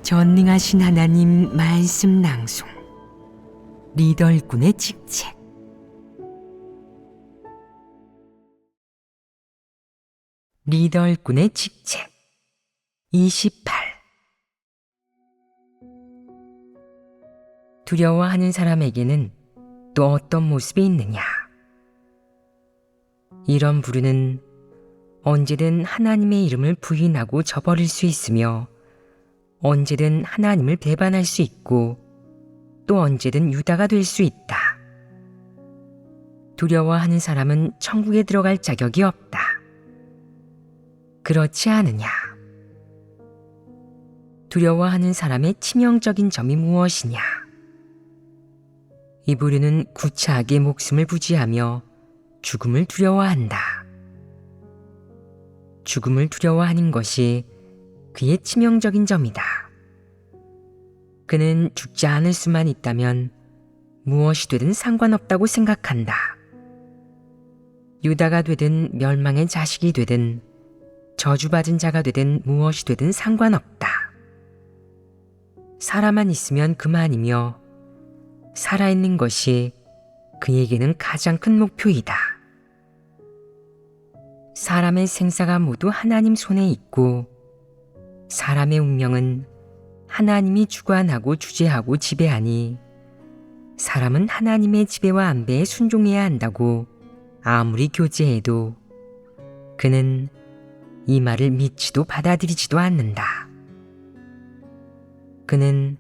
전능하신 하나님 말씀 낭송 리더 일꾼의 직책. 리더 일꾼의 직책 28. 두려워하는 사람에게는 또 어떤 모습이 있느냐? 이런 부류는 언제든 하나님의 이름을 부인하고 저버릴 수 있으며 언제든 하나님을 배반할 수 있고 또 언제든 유다가 될 수 있다. 두려워하는 사람은 천국에 들어갈 자격이 없다. 그렇지 않으냐? 두려워하는 사람의 치명적인 점이 무엇이냐? 이 부류는 구차하게 목숨을 부지하며 죽음을 두려워한다. 죽음을 두려워하는 것이 그의 치명적인 점이다. 그는 죽지 않을 수만 있다면 무엇이 되든 상관없다고 생각한다. 유다가 되든 멸망의 자식이 되든 저주받은 자가 되든 무엇이 되든 상관없다. 살아만 있으면 그만이며 살아있는 것이 그에게는 가장 큰 목표이다. 사람의 생사가 모두 하나님 손에 있고 사람의 운명은 하나님이 주관하고 주재하고 지배하니 사람은 하나님의 지배와 안배에 순종해야 한다고 아무리 교제해도 그는 이 말을 믿지도 받아들이지도 않는다. 그는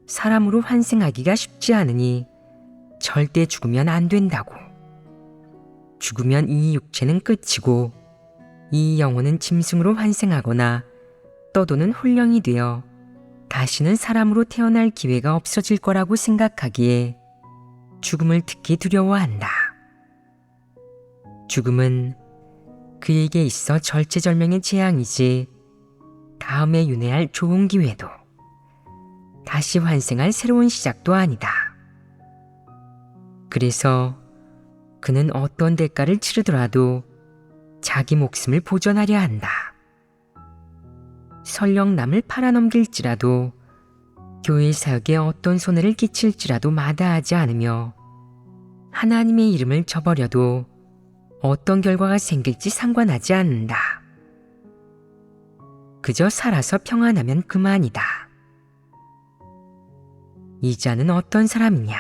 사람으로 환생하기가 쉽지 않으니 절대 죽으면 안 된다고. 죽으면 이 육체는 끝이고 이 영혼은 짐승으로 환생하거나 떠도는 혼령이 되어 다시는 사람으로 태어날 기회가 없어질 거라고 생각하기에 죽음을 특히 두려워한다. 죽음은 그에게 있어 절체절명의 재앙이지 다음에 윤회할 좋은 기회도 다시 환생할 새로운 시작도 아니다. 그래서 그는 어떤 대가를 치르더라도 자기 목숨을 보존하려 한다. 설령 남을 팔아넘길지라도 교회 사역에 어떤 손해를 끼칠지라도 마다하지 않으며 하나님의 이름을 저버려도 어떤 결과가 생길지 상관하지 않는다. 그저 살아서 평안하면 그만이다. 이 자는 어떤 사람이냐?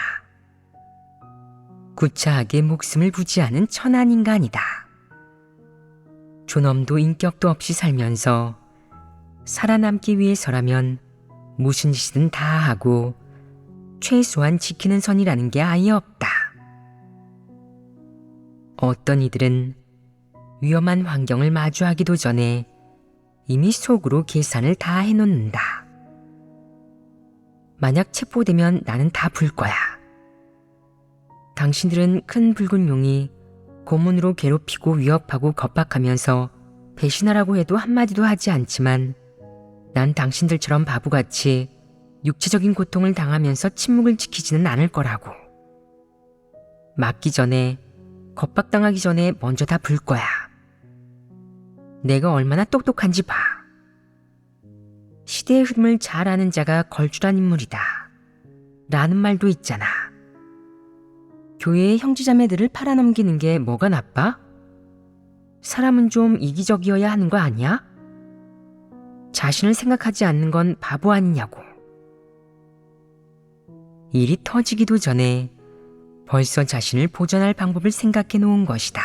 구차하게 목숨을 부지하는 천한 인간이다. 존엄도 인격도 없이 살면서 살아남기 위해서라면 무슨 짓이든 다 하고 최소한 지키는 선이라는 게 아예 없다. 어떤 이들은 위험한 환경을 마주하기도 전에 이미 속으로 계산을 다 해놓는다. 만약 체포되면 나는 다 불 거야. 당신들은 큰 붉은 용이 고문으로 괴롭히고 위협하고 겁박하면서 배신하라고 해도 한마디도 하지 않지만 난 당신들처럼 바보같이 육체적인 고통을 당하면서 침묵을 지키지는 않을 거라고. 맞기 전에 겁박당하기 전에 먼저 다 불 거야. 내가 얼마나 똑똑한지 봐. 시대의 흐름을 잘 아는 자가 걸출한 인물이다. 라는 말도 있잖아. 교회의 형제자매들을 팔아넘기는 게 뭐가 나빠? 사람은 좀 이기적이어야 하는 거 아니야? 자신을 생각하지 않는 건 바보 아니냐고. 일이 터지기도 전에 벌써 자신을 보존할 방법을 생각해 놓은 것이다.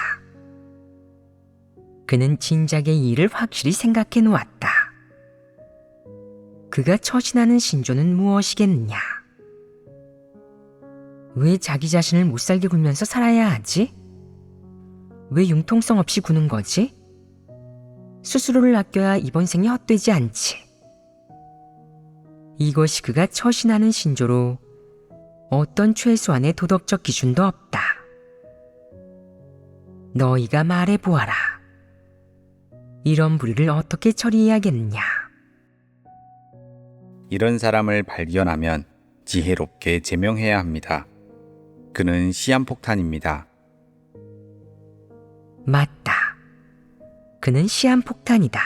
그는 진작에 이 일을 확실히 생각해 놓았다. 그가 처신하는 신조는 무엇이겠느냐? 왜 자기 자신을 못살게 굴면서 살아야 하지? 왜 융통성 없이 구는 거지? 스스로를 아껴야 이번 생이 헛되지 않지. 이것이 그가 처신하는 신조로 어떤 최소한의 도덕적 기준도 없다. 너희가 말해보아라. 이런 부류를 어떻게 처리해야겠느냐? 이런 사람을 발견하면 지혜롭게 제명해야 합니다. 그는 시한폭탄입니다. 맞다. 그는 시한폭탄이다.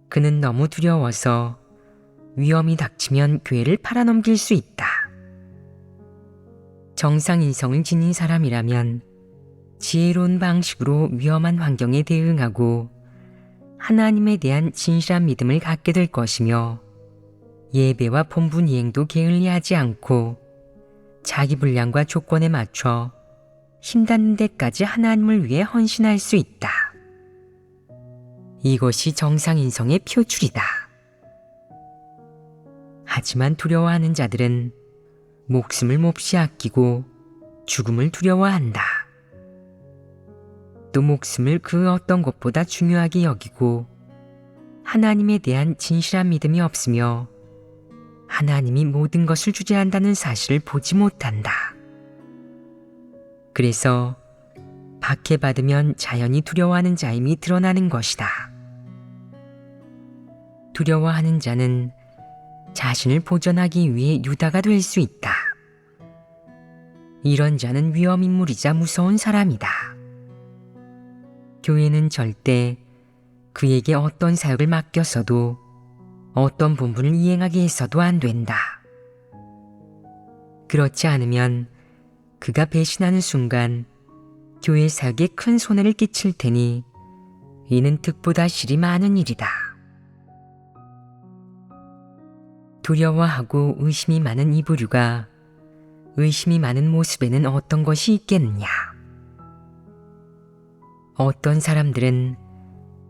그는 너무 두려워서 위험이 닥치면 교회를 팔아넘길 수 있다. 정상 인성을 지닌 사람이라면 지혜로운 방식으로 위험한 환경에 대응하고 하나님에 대한 진실한 믿음을 갖게 될 것이며 예배와 본분 이행도 게을리하지 않고 자기 분량과 조건에 맞춰 힘닿는 데까지 하나님을 위해 헌신할 수 있다. 이것이 정상 인성의 표출이다. 하지만 두려워하는 자들은 목숨을 몹시 아끼고 죽음을 두려워한다. 또 목숨을 그 어떤 것보다 중요하게 여기고 하나님에 대한 진실한 믿음이 없으며 하나님이 모든 것을 주재한다는 사실을 보지 못한다. 그래서 박해받으면 자연히 두려워하는 자임이 드러나는 것이다. 두려워하는 자는 자신을 보존하기 위해 유다가 될 수 있다. 이런 자는 위험인물이자 무서운 사람이다. 교회는 절대 그에게 어떤 사역을 맡겼어도 어떤 본분을 이행하게 했어도 안 된다. 그렇지 않으면 그가 배신하는 순간 교회 사역에 큰 손해를 끼칠 테니 이는 득보다 실이 많은 일이다. 두려워하고 의심이 많은 이 부류가 의심이 많은 모습에는 어떤 것이 있겠느냐? 어떤 사람들은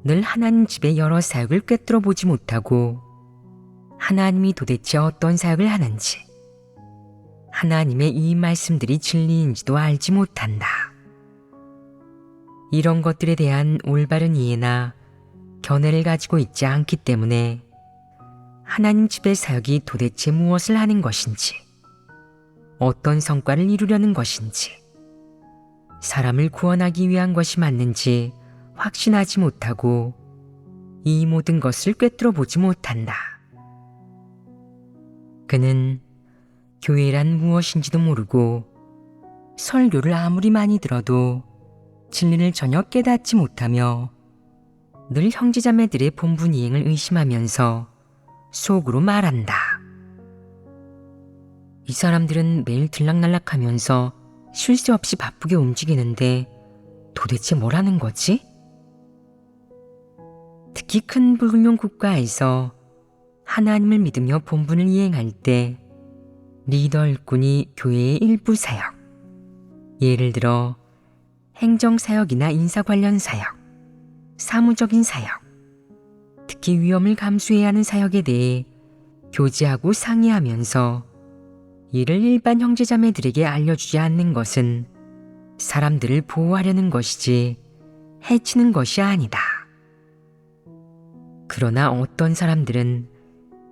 늘 하나님 집의 여러 사역을 꿰뚫어 보지 못하고 하나님이 도대체 어떤 사역을 하는지, 하나님의 이 말씀들이 진리인지도 알지 못한다. 이런 것들에 대한 올바른 이해나 견해를 가지고 있지 않기 때문에 하나님 집의 사역이 도대체 무엇을 하는 것인지, 어떤 성과를 이루려는 것인지, 사람을 구원하기 위한 것이 맞는지 확신하지 못하고 이 모든 것을 꿰뚫어 보지 못한다. 그는 교회란 무엇인지도 모르고 설교를 아무리 많이 들어도 진리를 전혀 깨닫지 못하며 늘 형제자매들의 본분 이행을 의심하면서 속으로 말한다. 이 사람들은 매일 들락날락하면서 쉴 새 없이 바쁘게 움직이는데 도대체 뭘 하는 거지? 특히 큰 불균형 국가에서 하나님을 믿으며 본분을 이행할 때 리더 일꾼이 교회의 일부 사역, 예를 들어 행정사역이나 인사 관련 사역, 사무적인 사역, 특히 위험을 감수해야 하는 사역에 대해 교제하고 상의하면서 이를 일반 형제자매들에게 알려주지 않는 것은 사람들을 보호하려는 것이지 해치는 것이 아니다. 그러나 어떤 사람들은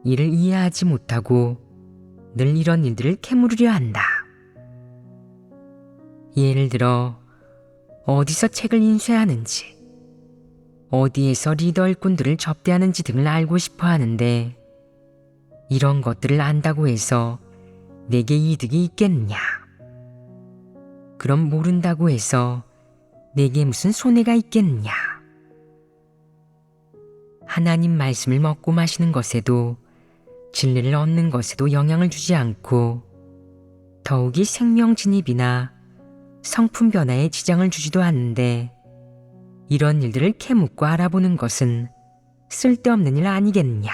이를 이해하지 못하고 늘 이런 일들을 캐물으려 한다. 예를 들어 어디서 책을 인쇄하는지, 어디에서 리더 일꾼들을 접대하는지 등을 알고 싶어 하는데 이런 것들을 안다고 해서 내게 이득이 있겠느냐? 그럼 모른다고 해서 내게 무슨 손해가 있겠느냐? 하나님 말씀을 먹고 마시는 것에도 진리를 얻는 것에도 영향을 주지 않고 더욱이 생명 진입이나 성품 변화에 지장을 주지도 않는데 이런 일들을 캐묻고 알아보는 것은 쓸데없는 일 아니겠느냐?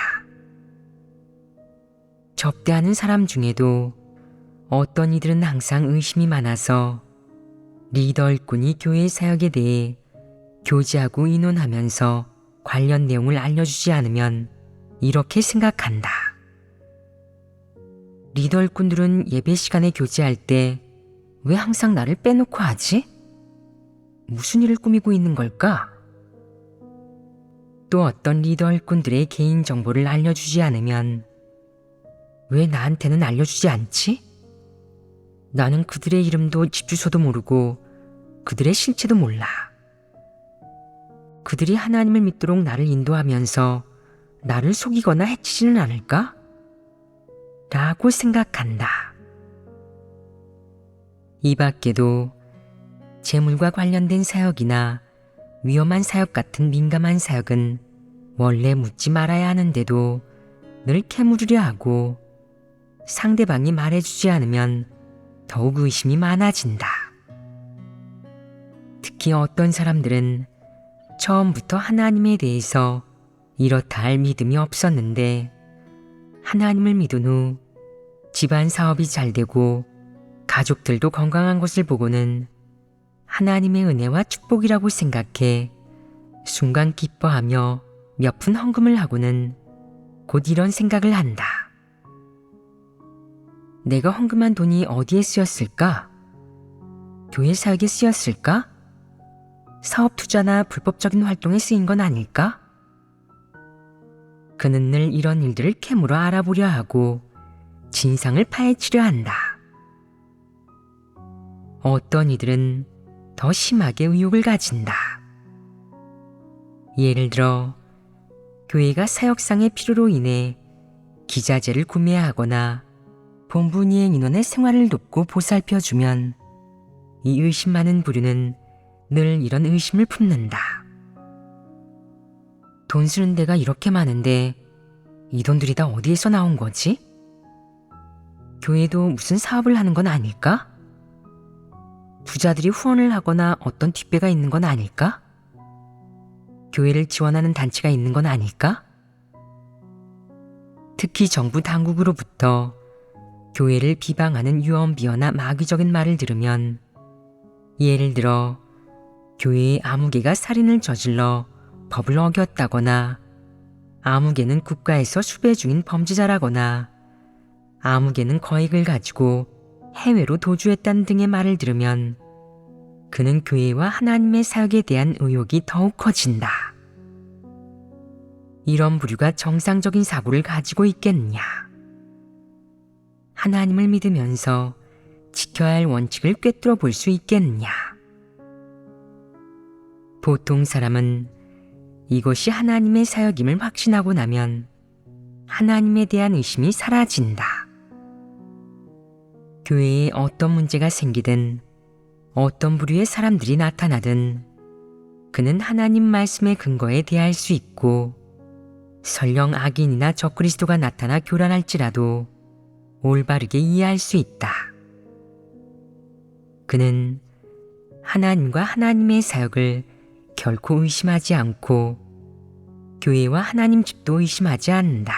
접대하는 사람 중에도 어떤 이들은 항상 의심이 많아서 리더 일꾼이 교회 사역에 대해 교제하고 의논하면서 관련 내용을 알려주지 않으면 이렇게 생각한다. 리더 일꾼들은 예배 시간에 교제할 때 왜 항상 나를 빼놓고 하지? 무슨 일을 꾸미고 있는 걸까? 또 어떤 리더 일꾼들의 개인 정보를 알려주지 않으면 왜 나한테는 알려주지 않지? 나는 그들의 이름도 집 주소도 모르고 그들의 실체도 몰라. 그들이 하나님을 믿도록 나를 인도하면서 나를 속이거나 해치지는 않을까? 라고 생각한다. 이 밖에도 재물과 관련된 사역이나 위험한 사역 같은 민감한 사역은 원래 묻지 말아야 하는데도 늘 캐물으려 하고 상대방이 말해주지 않으면 더욱 의심이 많아진다. 특히 어떤 사람들은 처음부터 하나님에 대해서 이렇다 할 믿음이 없었는데 하나님을 믿은 후 집안 사업이 잘 되고 가족들도 건강한 것을 보고는 하나님의 은혜와 축복이라고 생각해 순간 기뻐하며 몇 푼 헌금을 하고는 곧 이런 생각을 한다. 내가 헌금한 돈이 어디에 쓰였을까? 교회 사역에 쓰였을까? 사업 투자나 불법적인 활동에 쓰인 건 아닐까? 그는 늘 이런 일들을 캐물어 알아보려 하고 진상을 파헤치려 한다. 어떤 이들은 더 심하게 의욕을 가진다. 예를 들어 교회가 사역상의 필요로 인해 기자재를 구매하거나 본분이행 인원의 생활을 돕고 보살펴주면 이 의심 많은 부류는 늘 이런 의심을 품는다. 돈 쓰는 데가 이렇게 많은데 이 돈들이 다 어디에서 나온 거지? 교회도 무슨 사업을 하는 건 아닐까? 부자들이 후원을 하거나 어떤 뒷배가 있는 건 아닐까? 교회를 지원하는 단체가 있는 건 아닐까? 특히 정부 당국으로부터 교회를 비방하는 유언비어나 마귀적인 말을 들으면 예를 들어 교회의 아무개가 살인을 저질러 법을 어겼다거나 아무개는 국가에서 수배 중인 범죄자라거나 아무개는 거액을 가지고 해외로 도주했다는 등의 말을 들으면 그는 교회와 하나님의 사역에 대한 의욕이 더욱 커진다. 이런 부류가 정상적인 사고를 가지고 있겠느냐? 하나님을 믿으면서 지켜야 할 원칙을 꿰뚫어 볼 수 있겠느냐? 보통 사람은 이것이 하나님의 사역임을 확신하고 나면 하나님에 대한 의심이 사라진다. 교회에 어떤 문제가 생기든 어떤 부류의 사람들이 나타나든 그는 하나님 말씀의 근거에 대할 수 있고 설령 악인이나 적그리스도가 나타나 교란할지라도 올바르게 이해할 수 있다. 그는 하나님과 하나님의 사역을 결코 의심하지 않고 교회와 하나님 집도 의심하지 않는다.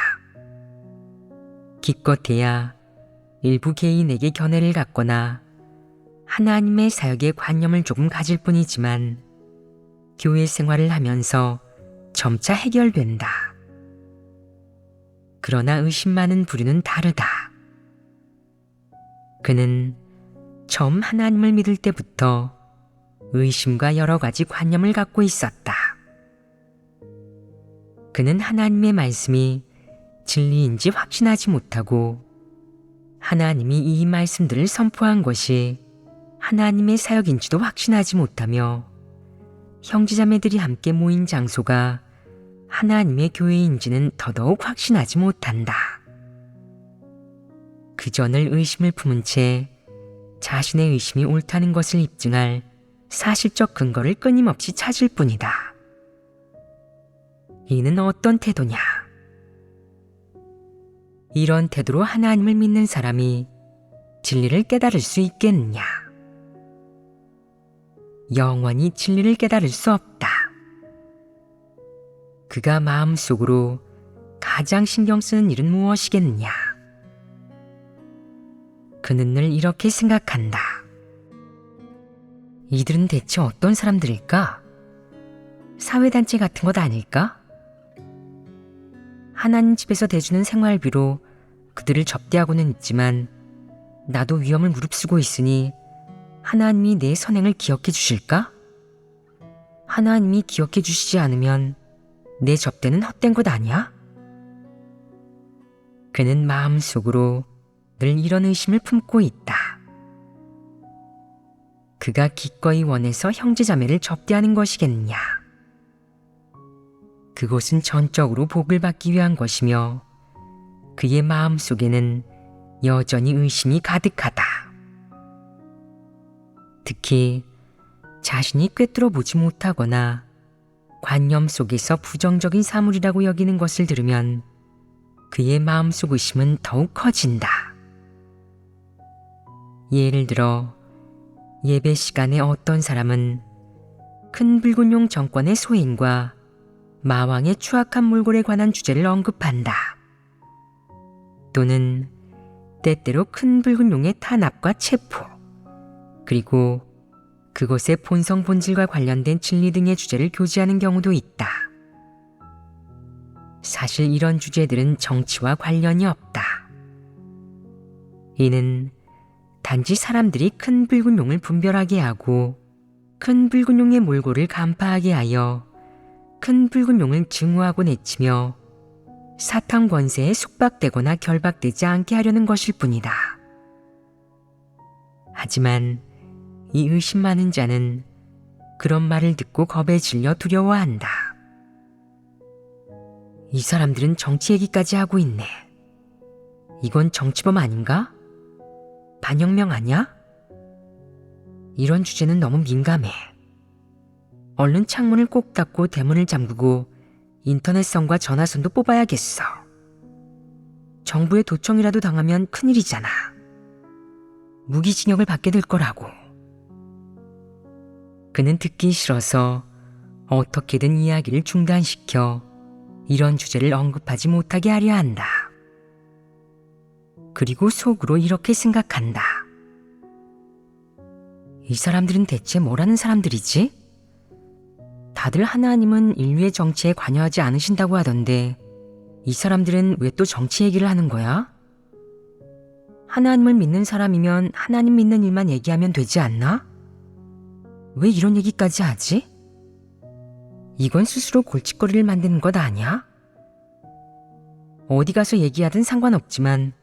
기껏해야 일부 개인에게 견해를 갖거나 하나님의 사역에 관념을 조금 가질 뿐이지만 교회 생활을 하면서 점차 해결된다. 그러나 의심 많은 부류는 다르다. 그는 처음 하나님을 믿을 때부터 의심과 여러 가지 관념을 갖고 있었다. 그는 하나님의 말씀이 진리인지 확신하지 못하고 하나님이 이 말씀들을 선포한 것이 하나님의 사역인지도 확신하지 못하며 형제자매들이 함께 모인 장소가 하나님의 교회인지는 더더욱 확신하지 못한다. 그저 늘 의심을 품은 채 자신의 의심이 옳다는 것을 입증할 사실적 근거를 끊임없이 찾을 뿐이다. 이는 어떤 태도냐? 이런 태도로 하나님을 믿는 사람이 진리를 깨달을 수 있겠느냐? 영원히 진리를 깨달을 수 없다. 그가 마음속으로 가장 신경 쓰는 일은 무엇이겠느냐? 그는 늘 이렇게 생각한다. 이들은 대체 어떤 사람들일까? 사회단체 같은 것 아닐까? 하나님 집에서 대주는 생활비로 그들을 접대하고는 있지만 나도 위험을 무릅쓰고 있으니 하나님이 내 선행을 기억해 주실까? 하나님이 기억해 주시지 않으면 내 접대는 헛된 것 아니야? 그는 마음속으로 늘 이런 의심을 품고 있다. 그가 기꺼이 원해서 형제자매를 접대하는 것이겠느냐? 그것은 전적으로 복을 받기 위한 것이며 그의 마음속에는 여전히 의심이 가득하다. 특히 자신이 꿰뚫어 보지 못하거나 관념 속에서 부정적인 사물이라고 여기는 것을 들으면 그의 마음속 의심은 더욱 커진다. 예를 들어 예배 시간에 어떤 사람은 큰 붉은 용 정권의 소행과 마왕의 추악한 몰골에 관한 주제를 언급한다. 또는 때때로 큰 붉은 용의 탄압과 체포, 그리고 그것의 본성 본질과 관련된 진리 등의 주제를 교지하는 경우도 있다. 사실 이런 주제들은 정치와 관련이 없다. 이는 단지 사람들이 큰 붉은 용을 분별하게 하고 큰 붉은 용의 몰골을 간파하게 하여 큰 붉은 용을 증오하고 내치며 사탄 권세에 숙박되거나 결박되지 않게 하려는 것일 뿐이다. 하지만 이 의심 많은 자는 그런 말을 듣고 겁에 질려 두려워한다. 이 사람들은 정치 얘기까지 하고 있네. 이건 정치범 아닌가? 반혁명 아니야? 이런 주제는 너무 민감해. 얼른 창문을 꼭 닫고 대문을 잠그고 인터넷선과 전화선도 뽑아야겠어. 정부의 도청이라도 당하면 큰일이잖아. 무기징역을 받게 될 거라고. 그는 듣기 싫어서 어떻게든 이야기를 중단시켜 이런 주제를 언급하지 못하게 하려 한다. 그리고 속으로 이렇게 생각한다. 이 사람들은 대체 뭐라는 사람들이지? 다들 하나님은 인류의 정치에 관여하지 않으신다고 하던데 이 사람들은 왜 또 정치 얘기를 하는 거야? 하나님을 믿는 사람이면 하나님 믿는 일만 얘기하면 되지 않나? 왜 이런 얘기까지 하지? 이건 스스로 골칫거리를 만드는 것 아니야? 어디 가서 얘기하든 상관없지만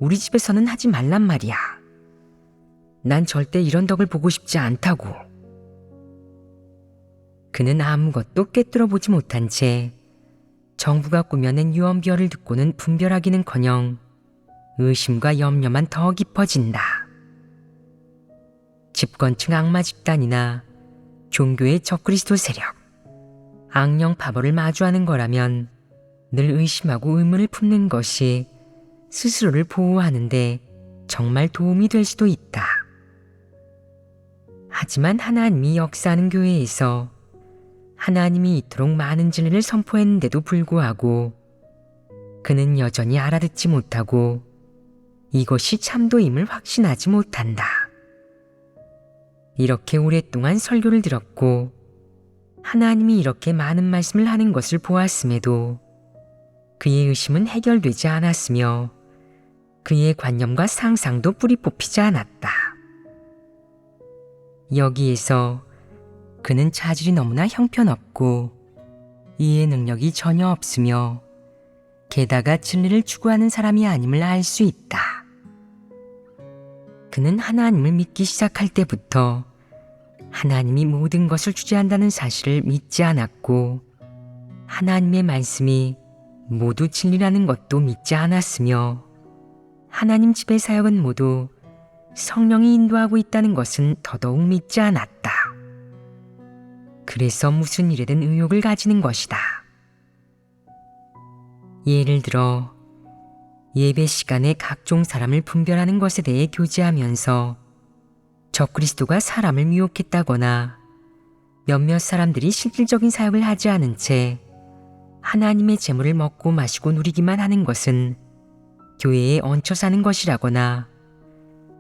우리 집에서는 하지 말란 말이야. 난 절대 이런 덕을 보고 싶지 않다고. 그는 아무것도 꿰뚫어 보지 못한 채 정부가 꾸며낸 유언비어를 듣고는 분별하기는커녕 의심과 염려만 더 깊어진다. 집권층 악마 집단이나 종교의 적그리스도 세력, 악령 파벌을 마주하는 거라면 늘 의심하고 의문을 품는 것이 스스로를 보호하는데 정말 도움이 될 수도 있다. 하지만 하나님이 역사하는 교회에서 하나님이 이토록 많은 진리를 선포했는데도 불구하고 그는 여전히 알아듣지 못하고 이것이 참도임을 확신하지 못한다. 이렇게 오랫동안 설교를 들었고 하나님이 이렇게 많은 말씀을 하는 것을 보았음에도 그의 의심은 해결되지 않았으며 그의 관념과 상상도 뿌리 뽑히지 않았다. 여기에서 그는 차질이 너무나 형편없고 이해 능력이 전혀 없으며 게다가 진리를 추구하는 사람이 아님을 알 수 있다. 그는 하나님을 믿기 시작할 때부터 하나님이 모든 것을 주재한다는 사실을 믿지 않았고 하나님의 말씀이 모두 진리라는 것도 믿지 않았으며 하나님 집의 사역은 모두 성령이 인도하고 있다는 것은 더더욱 믿지 않았다. 그래서 무슨 일에든 의욕을 가지는 것이다. 예를 들어 예배 시간에 각종 사람을 분별하는 것에 대해 교제하면서 적그리스도가 사람을 미혹했다거나 몇몇 사람들이 실질적인 사역을 하지 않은 채 하나님의 재물을 먹고 마시고 누리기만 하는 것은 교회에 얹혀 사는 것이라거나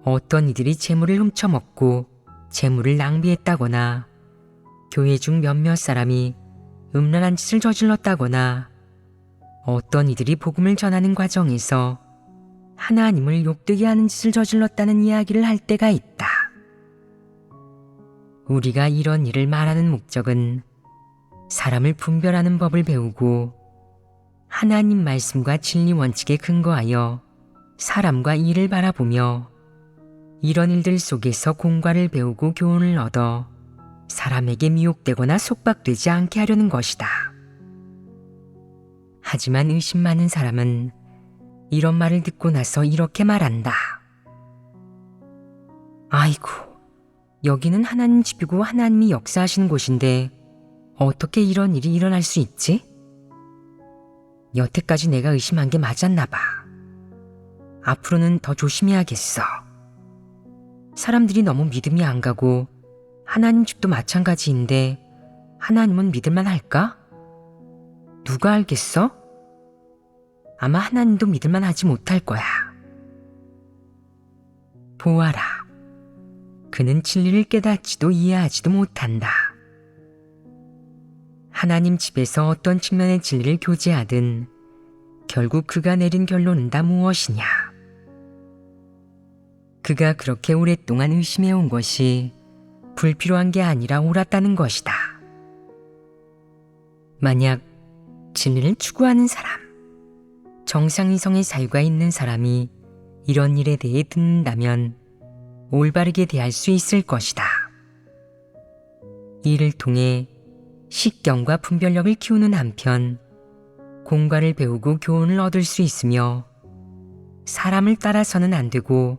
어떤 이들이 재물을 훔쳐먹고 재물을 낭비했다거나 교회 중 몇몇 사람이 음란한 짓을 저질렀다거나 어떤 이들이 복음을 전하는 과정에서 하나님을 욕되게 하는 짓을 저질렀다는 이야기를 할 때가 있다. 우리가 이런 일을 말하는 목적은 사람을 분별하는 법을 배우고 하나님 말씀과 진리 원칙에 근거하여 사람과 일을 바라보며 이런 일들 속에서 공과를 배우고 교훈을 얻어 사람에게 미혹되거나 속박되지 않게 하려는 것이다. 하지만 의심 많은 사람은 이런 말을 듣고 나서 이렇게 말한다. 아이고, 여기는 하나님 집이고 하나님이 역사하시는 곳인데 어떻게 이런 일이 일어날 수 있지? 여태까지 내가 의심한 게 맞았나 봐. 앞으로는 더 조심해야겠어. 사람들이 너무 믿음이 안 가고 하나님 집도 마찬가지인데 하나님은 믿을만 할까? 누가 알겠어? 아마 하나님도 믿을만 하지 못할 거야. 보아라. 그는 진리를 깨닫지도 이해하지도 못한다. 하나님 집에서 어떤 측면의 진리를 교제하든 결국 그가 내린 결론은 다 무엇이냐? 그가 그렇게 오랫동안 의심해온 것이 불필요한 게 아니라 옳았다는 것이다. 만약 진리를 추구하는 사람, 정상이성의 사유가 있는 사람이 이런 일에 대해 듣는다면 올바르게 대할 수 있을 것이다. 이를 통해 식견과 분별력을 키우는 한편 공과를 배우고 교훈을 얻을 수 있으며 사람을 따라서는 안 되고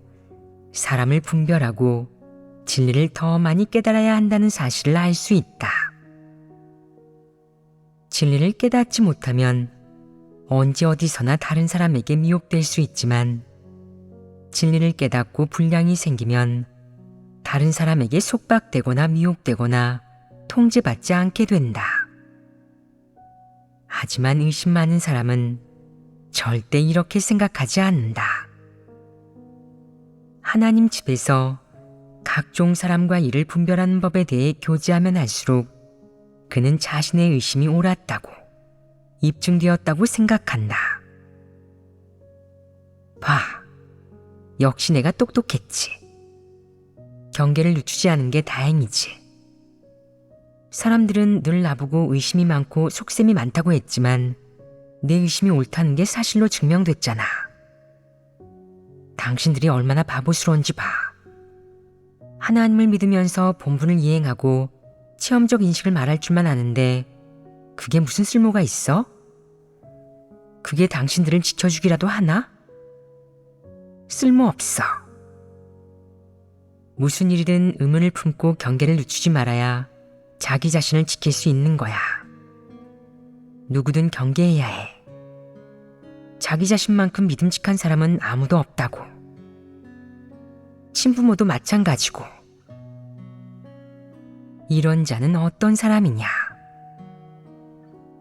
사람을 분별하고 진리를 더 많이 깨달아야 한다는 사실을 알 수 있다. 진리를 깨닫지 못하면 언제 어디서나 다른 사람에게 미혹될 수 있지만 진리를 깨닫고 분량이 생기면 다른 사람에게 속박되거나 미혹되거나 통제받지 않게 된다. 하지만 의심 많은 사람은 절대 이렇게 생각하지 않는다. 하나님 집에서 각종 사람과 일을 분별하는 법에 대해 교제하면 할수록 그는 자신의 의심이 옳았다고, 입증되었다고 생각한다. 봐, 역시 내가 똑똑했지. 경계를 늦추지 않은 게 다행이지. 사람들은 늘 나보고 의심이 많고 속셈이 많다고 했지만 내 의심이 옳다는 게 사실로 증명됐잖아. 당신들이 얼마나 바보스러운지 봐. 하나님을 믿으면서 본분을 이행하고 체험적 인식을 말할 줄만 아는데 그게 무슨 쓸모가 있어? 그게 당신들을 지켜주기라도 하나? 쓸모없어. 무슨 일이든 의문을 품고 경계를 늦추지 말아야 자기 자신을 지킬 수 있는 거야. 누구든 경계해야 해. 자기 자신만큼 믿음직한 사람은 아무도 없다고. 친부모도 마찬가지고. 이런 자는 어떤 사람이냐?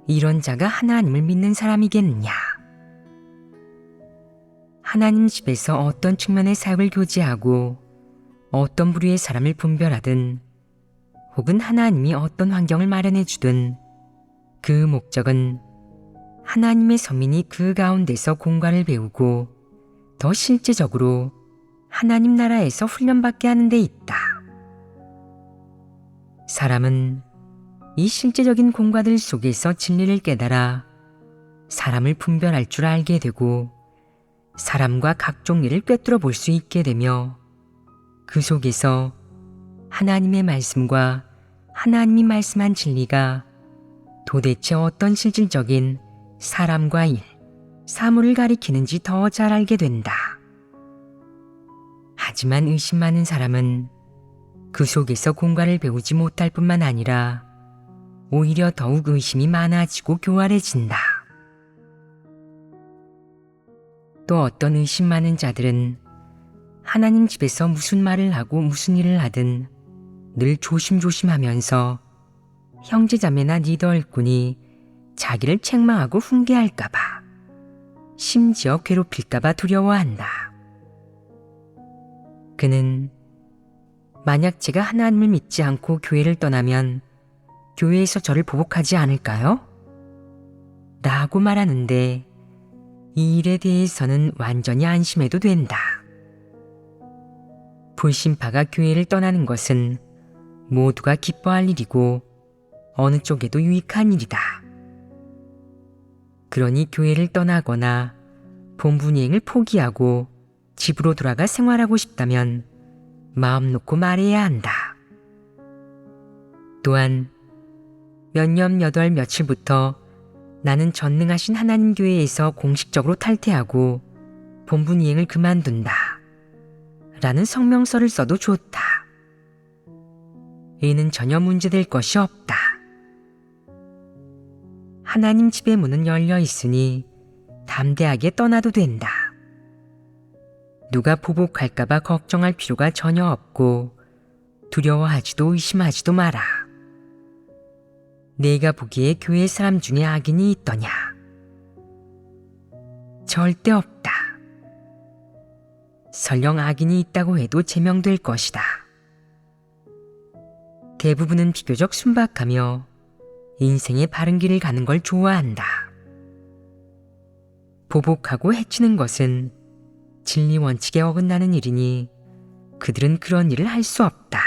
이런 자가 하나님을 믿는 사람이겠느냐? 하나님 집에서 어떤 측면의 사역을 교제하고 어떤 부류의 사람을 분별하든 혹은 하나님이 어떤 환경을 마련해 주든 그 목적은 하나님의 서민이 그 가운데서 공과를 배우고 더 실제적으로 하나님 나라에서 훈련받게 하는 데 있다. 사람은 이 실제적인 공과들 속에서 진리를 깨달아 사람을 분별할 줄 알게 되고 사람과 각종 일을 꿰뚫어 볼 수 있게 되며 그 속에서 하나님의 말씀과 하나님이 말씀한 진리가 도대체 어떤 실질적인 사람과 일, 사물을 가리키는지 더 잘 알게 된다. 하지만 의심 많은 사람은 그 속에서 공과를 배우지 못할 뿐만 아니라 오히려 더욱 의심이 많아지고 교활해진다. 또 어떤 의심 많은 자들은 하나님 집에서 무슨 말을 하고 무슨 일을 하든 늘 조심조심하면서 형제자매나 리더 일꾼이 자기를 책망하고 훈계할까봐, 심지어 괴롭힐까봐 두려워한다. 그는 만약 제가 하나님을 믿지 않고 교회를 떠나면 교회에서 저를 보복하지 않을까요? 라고 말하는데 이 일에 대해서는 완전히 안심해도 된다. 불신파가 교회를 떠나는 것은 모두가 기뻐할 일이고 어느 쪽에도 유익한 일이다. 그러니 교회를 떠나거나 본분 이행을 포기하고 집으로 돌아가 생활하고 싶다면 마음 놓고 말해야 한다. 또한 몇 년 몇 월 며칠부터 나는 전능하신 하나님 교회에서 공식적으로 탈퇴하고 본분 이행을 그만둔다. 라는 성명서를 써도 좋다. 이는 전혀 문제될 것이 없다. 하나님 집의 문은 열려 있으니 담대하게 떠나도 된다. 누가 보복할까봐 걱정할 필요가 전혀 없고 두려워하지도 의심하지도 마라. 내가 보기에 교회 사람 중에 악인이 있더냐? 절대 없다. 설령 악인이 있다고 해도 제명될 것이다. 대부분은 비교적 순박하며 인생의 바른 길을 가는 걸 좋아한다. 보복하고 해치는 것은 진리 원칙에 어긋나는 일이니 그들은 그런 일을 할 수 없다.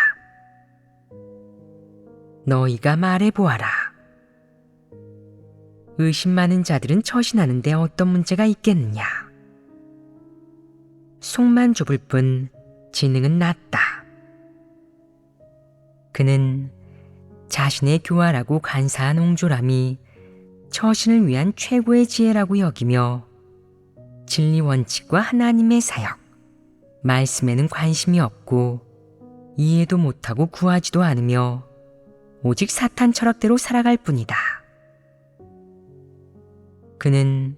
너희가 말해보아라. 의심 많은 자들은 처신하는데 어떤 문제가 있겠느냐? 속만 좁을 뿐 지능은 낮다. 그는 자신의 교활하고 간사한 옹졸함이 처신을 위한 최고의 지혜라고 여기며 진리 원칙과 하나님의 사역, 말씀에는 관심이 없고 이해도 못하고 구하지도 않으며 오직 사탄 철학대로 살아갈 뿐이다. 그는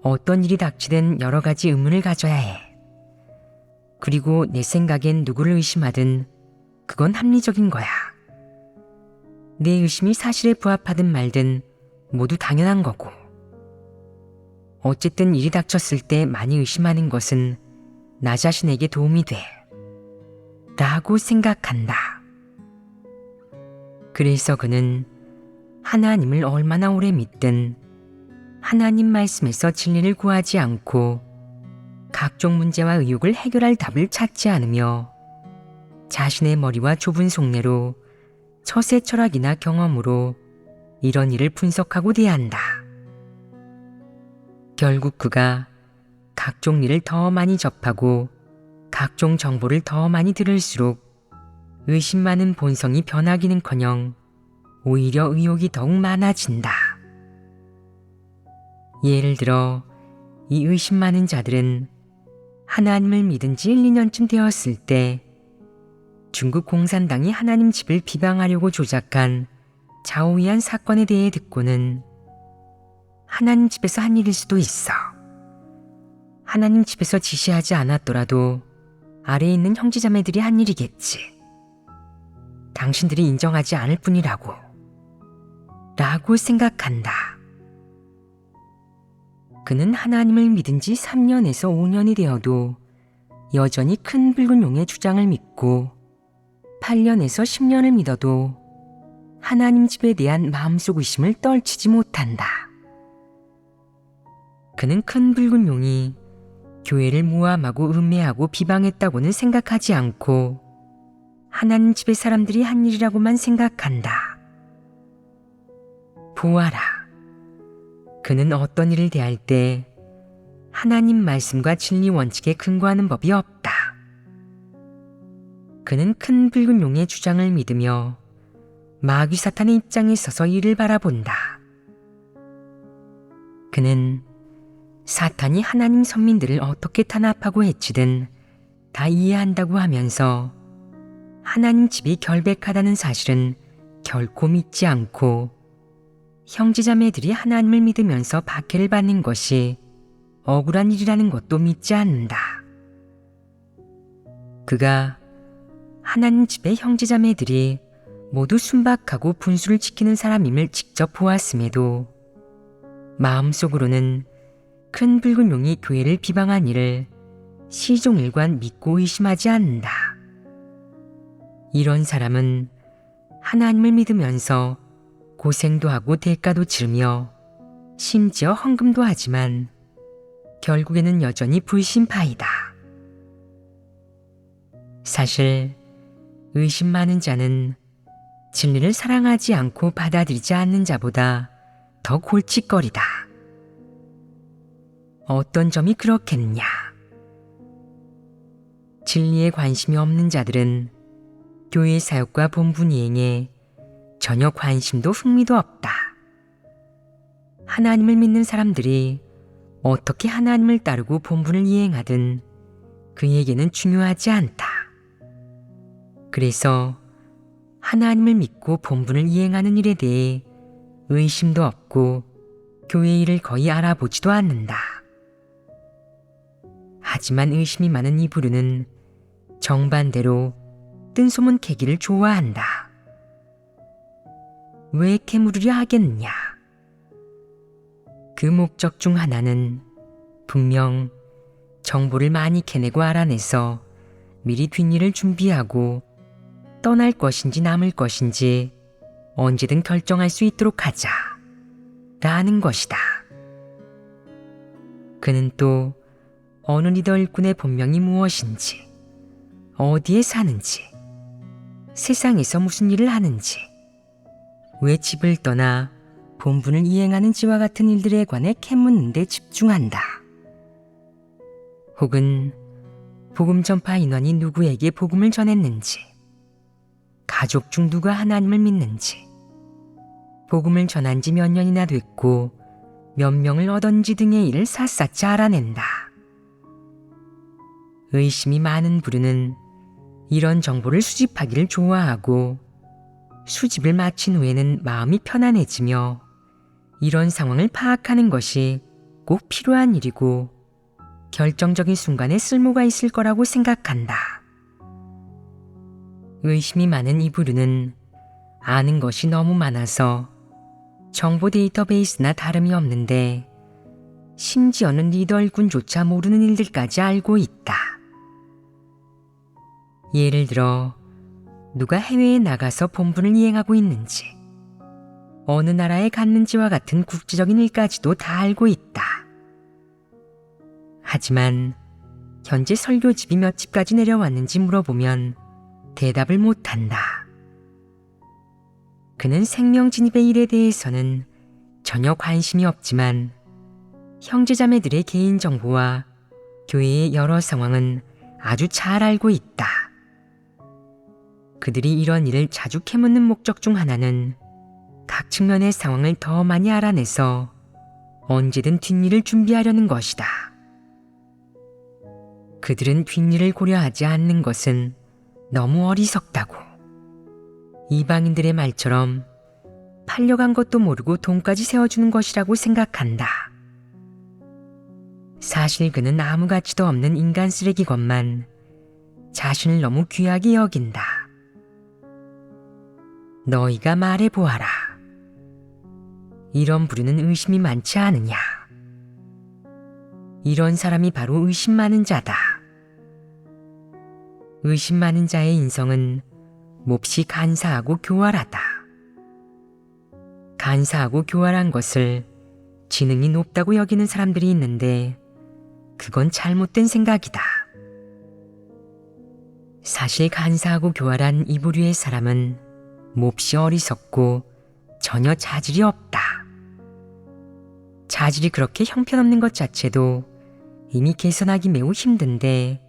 어떤 일이 닥치든 여러 가지 의문을 가져야 해. 그리고 내 생각엔 누구를 의심하든 그건 합리적인 거야. 내 의심이 사실에 부합하든 말든 모두 당연한 거고. 어쨌든 일이 닥쳤을 때 많이 의심하는 것은 나 자신에게 도움이 돼. 라고 생각한다. 그래서 그는 하나님을 얼마나 오래 믿든 하나님 말씀에서 진리를 구하지 않고 각종 문제와 의혹을 해결할 답을 찾지 않으며 자신의 머리와 좁은 속내로 처세 철학이나 경험으로 이런 일을 분석하고 대한다. 결국 그가 각종 일을 더 많이 접하고 각종 정보를 더 많이 들을수록 의심 많은 본성이 변하기는커녕 오히려 의혹이 더욱 많아진다. 예를 들어 이 의심 많은 자들은 하나님을 믿은 지 1, 2년쯤 되었을 때 중국 공산당이 하나님 집을 비방하려고 조작한 자오위안 사건에 대해 듣고는 하나님 집에서 한 일일 수도 있어. 하나님 집에서 지시하지 않았더라도 아래에 있는 형제자매들이 한 일이겠지. 당신들이 인정하지 않을 뿐이라고. 라고 생각한다. 그는 하나님을 믿은 지 3년에서 5년이 되어도 여전히 큰 붉은 용의 주장을 믿고 8년에서 10년을 믿어도 하나님 집에 대한 마음속 의심을 떨치지 못한다. 그는 큰 붉은 용이 교회를 모함하고 음해하고 비방했다고는 생각하지 않고 하나님 집의 사람들이 한 일이라고만 생각한다. 보아라. 그는 어떤 일을 대할 때 하나님 말씀과 진리 원칙에 근거하는 법이 없다. 그는 큰 붉은 용의 주장을 믿으며 마귀 사탄의 입장에 서서 이를 바라본다. 그는 사탄이 하나님 선민들을 어떻게 탄압하고 해치든 다 이해한다고 하면서 하나님 집이 결백하다는 사실은 결코 믿지 않고 형제자매들이 하나님을 믿으면서 박해를 받는 것이 억울한 일이라는 것도 믿지 않는다. 그가 하나님 집의 형제자매들이 모두 순박하고 분수를 지키는 사람임을 직접 보았음에도 마음속으로는 큰 붉은 용이 교회를 비방한 일을 시종일관 믿고 의심하지 않는다. 이런 사람은 하나님을 믿으면서 고생도 하고 대가도 치르며 심지어 헌금도 하지만 결국에는 여전히 불신파이다. 사실 의심 많은 자는 진리를 사랑하지 않고 받아들이지 않는 자보다 더 골칫거리다. 어떤 점이 그렇겠느냐? 진리에 관심이 없는 자들은 교회 사역과 본분 이행에 전혀 관심도 흥미도 없다. 하나님을 믿는 사람들이 어떻게 하나님을 따르고 본분을 이행하든 그에게는 중요하지 않다. 그래서 하나님을 믿고 본분을 이행하는 일에 대해 의심도 없고 교회 일을 거의 알아보지도 않는다. 하지만 의심이 많은 이 부류는 정반대로 뜬소문 캐기를 좋아한다. 왜 캐물으려 하겠느냐? 그 목적 중 하나는 분명 정보를 많이 캐내고 알아내서 미리 뒷일을 준비하고 떠날 것인지 남을 것인지 언제든 결정할 수 있도록 하자 라는 것이다. 그는 또 어느 리더 일꾼의 본명이 무엇인지, 어디에 사는지, 세상에서 무슨 일을 하는지, 왜 집을 떠나 본분을 이행하는지와 같은 일들에 관해 캐묻는 데 집중한다. 혹은 복음 전파 인원이 누구에게 복음을 전했는지, 가족 중 누가 하나님을 믿는지, 복음을 전한 지 몇 년이나 됐고 몇 명을 얻었는지 등의 일을 샅샅이 알아낸다. 의심이 많은 부류는 이런 정보를 수집하기를 좋아하고 수집을 마친 후에는 마음이 편안해지며 이런 상황을 파악하는 것이 꼭 필요한 일이고 결정적인 순간에 쓸모가 있을 거라고 생각한다. 의심이 많은 이 부류는 아는 것이 너무 많아서 정보 데이터베이스나 다름이 없는데 심지어는 리더 일꾼조차 모르는 일들까지 알고 있다. 예를 들어 누가 해외에 나가서 본분을 이행하고 있는지, 어느 나라에 갔는지와 같은 국제적인 일까지도 다 알고 있다. 하지만 현재 설교집이 몇 집까지 내려왔는지 물어보면 대답을 못한다. 그는 생명 진입의 일에 대해서는 전혀 관심이 없지만 형제자매들의 개인정보와 교회의 여러 상황은 아주 잘 알고 있다. 그들이 이런 일을 자주 캐묻는 목적 중 하나는 각 측면의 상황을 더 많이 알아내서 언제든 뒷일을 준비하려는 것이다. 그들은 뒷일을 고려하지 않는 것은 너무 어리석다고. 이방인들의 말처럼 팔려간 것도 모르고 돈까지 세워주는 것이라고 생각한다. 사실 그는 아무 가치도 없는 인간 쓰레기건만 자신을 너무 귀하게 여긴다. 너희가 말해보아라. 이런 부류는 의심이 많지 않으냐? 이런 사람이 바로 의심 많은 자다. 의심 많은 자의 인성은 몹시 간사하고 교활하다. 간사하고 교활한 것을 지능이 높다고 여기는 사람들이 있는데 그건 잘못된 생각이다. 사실 간사하고 교활한 이 부류의 사람은 몹시 어리석고 전혀 자질이 없다. 자질이 그렇게 형편없는 것 자체도 이미 개선하기 매우 힘든데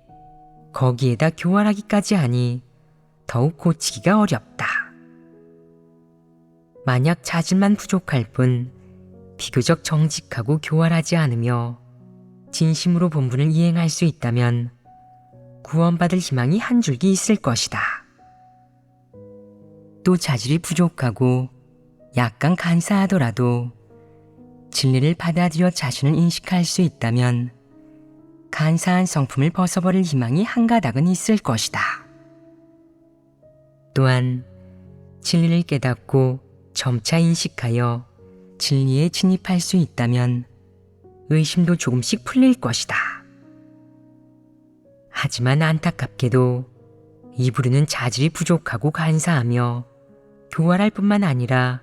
거기에다 교활하기까지 하니 더욱 고치기가 어렵다. 만약 자질만 부족할 뿐 비교적 정직하고 교활하지 않으며 진심으로 본분을 이행할 수 있다면 구원받을 희망이 한 줄기 있을 것이다. 또 자질이 부족하고 약간 간사하더라도 진리를 받아들여 자신을 인식할 수 있다면 간사한 성품을 벗어버릴 희망이 한 가닥은 있을 것이다. 또한 진리를 깨닫고 점차 인식하여 진리에 진입할 수 있다면 의심도 조금씩 풀릴 것이다. 하지만 안타깝게도 이 부류는 자질이 부족하고 간사하며 교활할 뿐만 아니라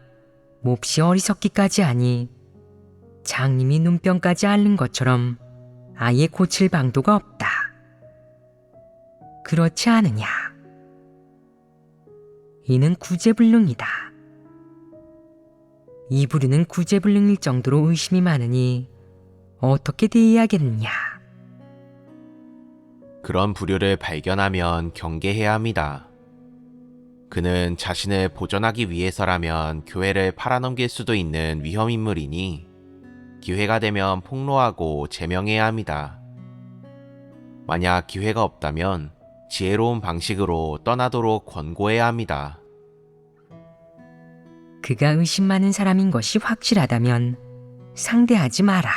몹시 어리석기까지 하니 장님이 눈병까지 앓는 것처럼 아예 고칠 방도가 없다. 그렇지 않으냐? 이는 구제불능이다. 이 부류는 구제불능일 정도로 의심이 많으니 어떻게 대해야겠느냐? 그런 부류를 발견하면 경계해야 합니다. 그는 자신을 보존하기 위해서라면 교회를 팔아넘길 수도 있는 위험인물이니 기회가 되면 폭로하고 제명해야 합니다. 만약 기회가 없다면 지혜로운 방식으로 떠나도록 권고해야 합니다. 그가 의심 많은 사람인 것이 확실하다면 상대하지 마라.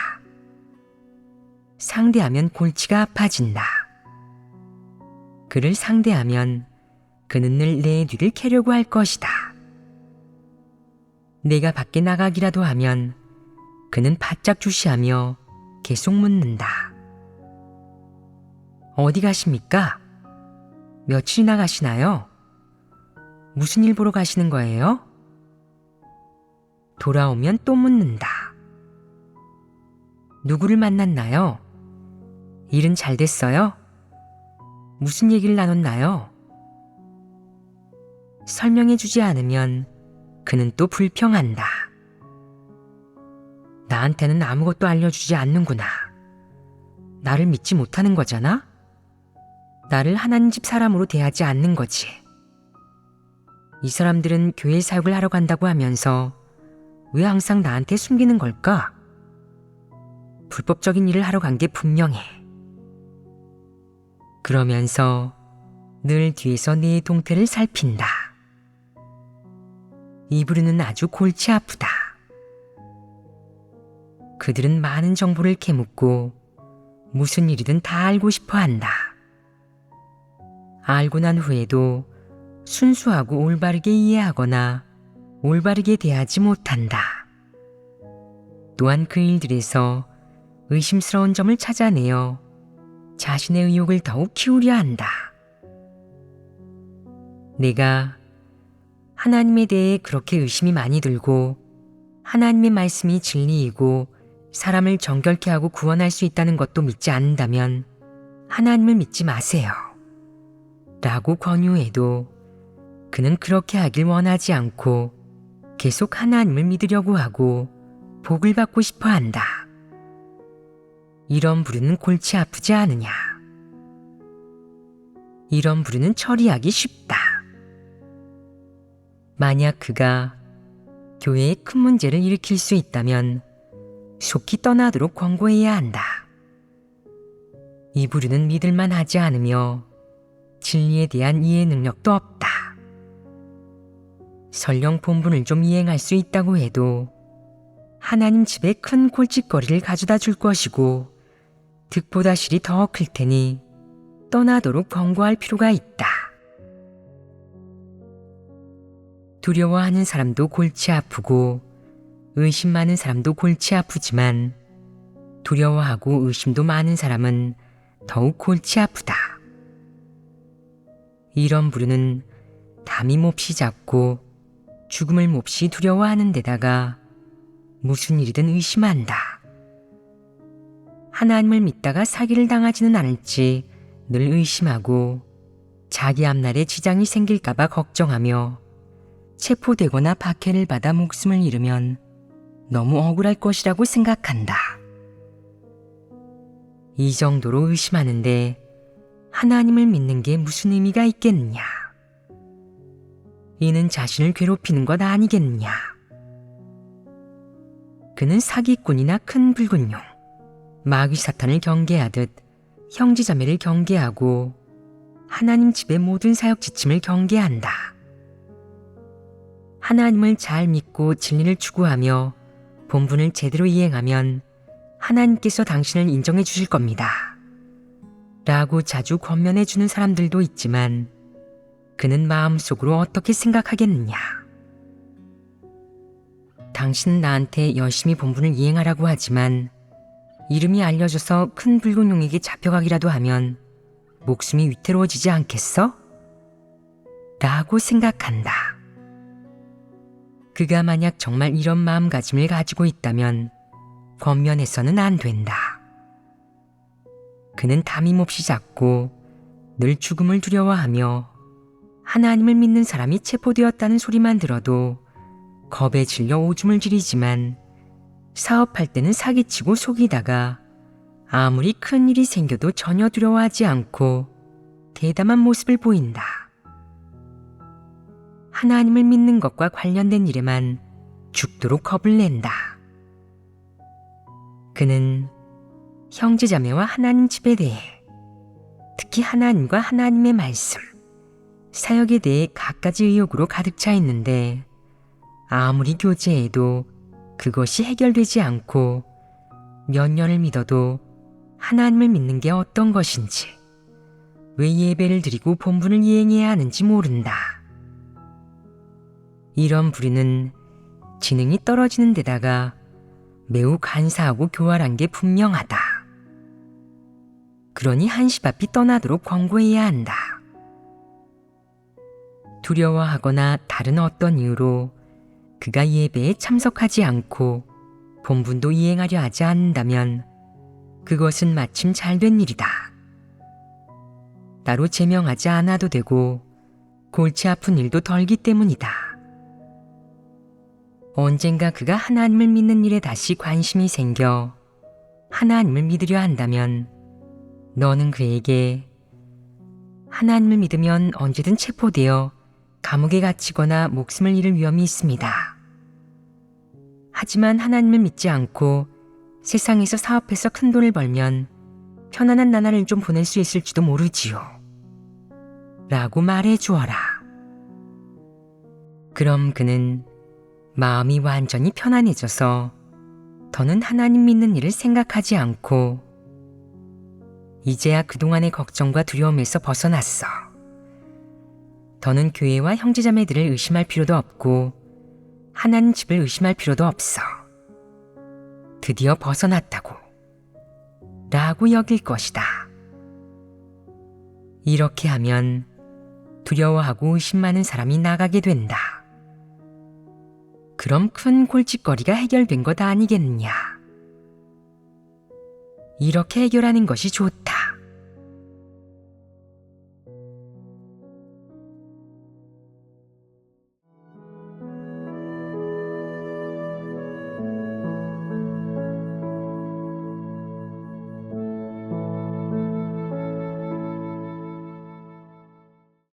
상대하면 골치가 아파진다. 그를 상대하면 그는 늘 내 뒤를 캐려고 할 것이다. 내가 밖에 나가기라도 하면 그는 바짝 주시하며 계속 묻는다. 어디 가십니까? 며칠이나 가시나요? 무슨 일 보러 가시는 거예요? 돌아오면 또 묻는다. 누구를 만났나요? 일은 잘 됐어요? 무슨 얘기를 나눴나요? 설명해 주지 않으면 그는 또 불평한다. 나한테는 아무것도 알려주지 않는구나. 나를 믿지 못하는 거잖아? 나를 하나님 집 사람으로 대하지 않는 거지. 이 사람들은 교회 사역을 하러 간다고 하면서 왜 항상 나한테 숨기는 걸까? 불법적인 일을 하러 간 게 분명해. 그러면서 늘 뒤에서 내 동태를 살핀다. 이 부류는 아주 골치 아프다. 그들은 많은 정보를 캐묻고 무슨 일이든 다 알고 싶어 한다. 알고 난 후에도 순수하고 올바르게 이해하거나 올바르게 대하지 못한다. 또한 그 일들에서 의심스러운 점을 찾아내어 자신의 의욕을 더욱 키우려 한다. 내가 하나님에 대해 그렇게 의심이 많이 들고 하나님의 말씀이 진리이고 사람을 정결케 하고 구원할 수 있다는 것도 믿지 않는다면 하나님을 믿지 마세요. 라고 권유해도 그는 그렇게 하길 원하지 않고 계속 하나님을 믿으려고 하고 복을 받고 싶어 한다. 이런 부류는 골치 아프지 않으냐? 이런 부류는 처리하기 쉽다. 만약 그가 교회에 큰 문제를 일으킬 수 있다면 속히 떠나도록 권고해야 한다. 이 부류는 믿을만 하지 않으며 진리에 대한 이해 능력도 없다. 설령 본분을 좀 이행할 수 있다고 해도 하나님 집에 큰 골칫거리를 가져다 줄 것이고 득보다 실이 더 클 테니 떠나도록 권고할 필요가 있다. 두려워하는 사람도 골치 아프고 의심 많은 사람도 골치 아프지만 두려워하고 의심도 많은 사람은 더욱 골치 아프다. 이런 부류는 담이 몹시 작고 죽음을 몹시 두려워하는 데다가 무슨 일이든 의심한다. 하나님을 믿다가 사기를 당하지는 않을지 늘 의심하고 자기 앞날에 지장이 생길까봐 걱정하며 체포되거나 박해를 받아 목숨을 잃으면 너무 억울할 것이라고 생각한다. 이 정도로 의심하는데 하나님을 믿는 게 무슨 의미가 있겠느냐? 이는 자신을 괴롭히는 것 아니겠느냐? 그는 사기꾼이나 큰 붉은 용, 마귀 사탄을 경계하듯 형제자매를 경계하고 하나님 집의 모든 사역 지침을 경계한다. 하나님을 잘 믿고 진리를 추구하며 본분을 제대로 이행하면 하나님께서 당신을 인정해 주실 겁니다. 라고 자주 권면해 주는 사람들도 있지만 그는 마음속으로 어떻게 생각하겠느냐? 당신은 나한테 열심히 본분을 이행하라고 하지만 이름이 알려져서 큰 붉은 용에게 잡혀가기라도 하면 목숨이 위태로워지지 않겠어? 라고 생각한다. 그가 만약 정말 이런 마음가짐을 가지고 있다면 권면해서는 안 된다. 그는 담이 몹시 작고 늘 죽음을 두려워하며 하나님을 믿는 사람이 체포되었다는 소리만 들어도 겁에 질려 오줌을 지리지만 사업할 때는 사기치고 속이다가 아무리 큰 일이 생겨도 전혀 두려워하지 않고 대담한 모습을 보인다. 하나님을 믿는 것과 관련된 일에만 죽도록 겁을 낸다. 그는 형제자매와 하나님 집에 대해, 특히 하나님과 하나님의 말씀, 사역에 대해 갖가지 의욕으로 가득 차 있는데 아무리 교제해도 그것이 해결되지 않고 몇 년을 믿어도 하나님을 믿는 게 어떤 것인지, 왜 예배를 드리고 본분을 이행해야 하는지 모른다. 이런 부류는 지능이 떨어지는 데다가 매우 간사하고 교활한 게 분명하다. 그러니 한시바삐 떠나도록 권고해야 한다. 두려워하거나 다른 어떤 이유로 그가 예배에 참석하지 않고 본분도 이행하려 하지 않는다면 그것은 마침 잘된 일이다. 따로 제명하지 않아도 되고 골치 아픈 일도 덜기 때문이다. 언젠가 그가 하나님을 믿는 일에 다시 관심이 생겨 하나님을 믿으려 한다면 너는 그에게 하나님을 믿으면 언제든 체포되어 감옥에 갇히거나 목숨을 잃을 위험이 있습니다. 하지만 하나님을 믿지 않고 세상에서 사업해서 큰 돈을 벌면 편안한 나날을 좀 보낼 수 있을지도 모르지요. 라고 말해 주어라. 그럼 그는 마음이 완전히 편안해져서 더는 하나님 믿는 일을 생각하지 않고 이제야 그동안의 걱정과 두려움에서 벗어났어. 더는 교회와 형제자매들을 의심할 필요도 없고 하나님 집을 의심할 필요도 없어. 드디어 벗어났다고 라고 여길 것이다. 이렇게 하면 두려워하고 의심 많은 사람이 나가게 된다. 그럼 큰 골칫거리가 해결된 것 아니겠느냐. 이렇게 해결하는 것이 좋다.